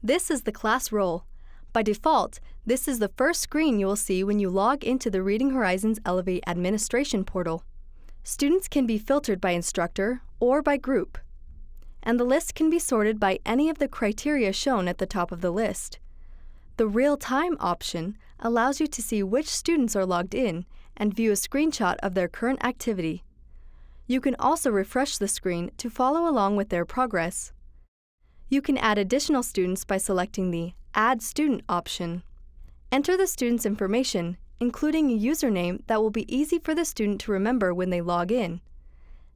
This is the class role. By default, this is the first screen you will see when you log into the Reading Horizons Elevate administration portal. Students can be filtered by instructor or by group, and the list can be sorted by any of the criteria shown at the top of the list. The Real-Time option allows you to see which students are logged in and view a screenshot of their current activity. You can also refresh the screen to follow along with their progress. You can add additional students by selecting the Add Student option. Enter the student's information, including a username that will be easy for the student to remember when they log in.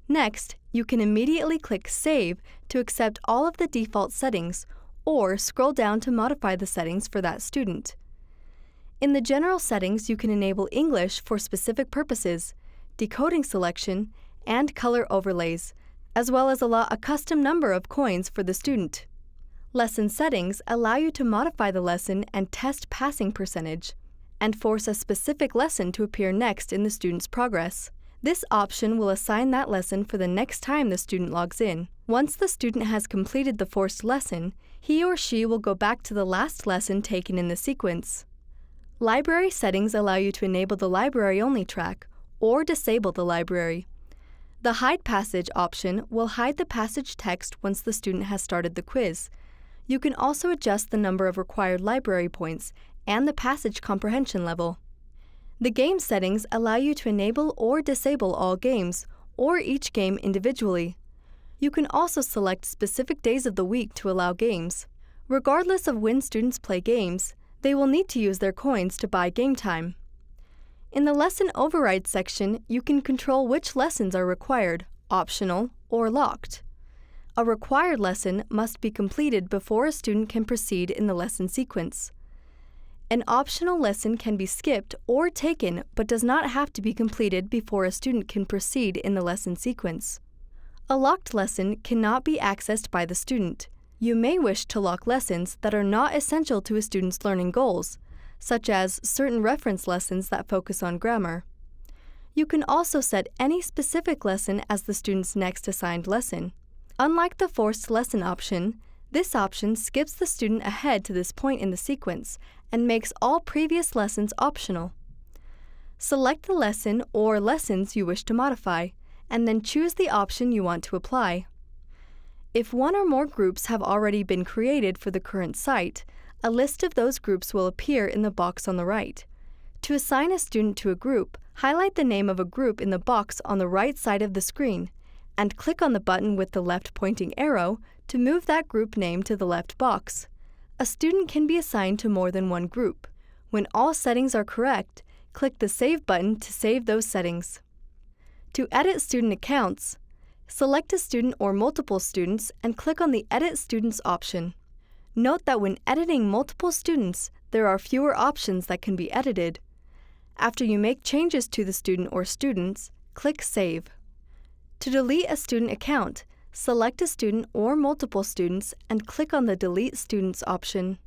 Next, you can immediately click Save to accept all of the default settings, or scroll down to modify the settings for that student. In the general settings, you can enable English for specific purposes, decoding selection, and color overlays, as well as allot a custom number of coins for the student. Lesson settings allow you to modify the lesson and test passing percentage, and force a specific lesson to appear next in the student's progress. This option will assign that lesson for the next time the student logs in. Once the student has completed the forced lesson, he or she will go back to the last lesson taken in the sequence. Library settings allow you to enable the library-only track or disable the library. The Hide Passage option will hide the passage text once the student has started the quiz. You can also adjust the number of required library points and the passage comprehension level. The game settings allow you to enable or disable all games, or each game individually. You can also select specific days of the week to allow games. Regardless of when students play games, they will need to use their coins to buy game time. In the Lesson Override section, you can control which lessons are required, optional, or locked. A required lesson must be completed before a student can proceed in the lesson sequence. An optional lesson can be skipped or taken but does not have to be completed before a student can proceed in the lesson sequence. A locked lesson cannot be accessed by the student. You may wish to lock lessons that are not essential to a student's learning goals, such as certain reference lessons that focus on grammar. You can also set any specific lesson as the student's next assigned lesson. Unlike the forced lesson option, this option skips the student ahead to this point in the sequence and makes all previous lessons optional. Select the lesson or lessons you wish to modify, and then choose the option you want to apply. If one or more groups have already been created for the current site, a list of those groups will appear in the box on the right. To assign a student to a group, highlight the name of a group in the box on the right side of the screen, and click on the button with the left pointing arrow to move that group name to the left box. A student can be assigned to more than one group. When all settings are correct, click the Save button to save those settings. To edit student accounts, select a student or multiple students and click on the Edit Students option. Note that when editing multiple students, there are fewer options that can be edited. After you make changes to the student or students, click Save. To delete a student account, select a student or multiple students and click on the Delete Students option.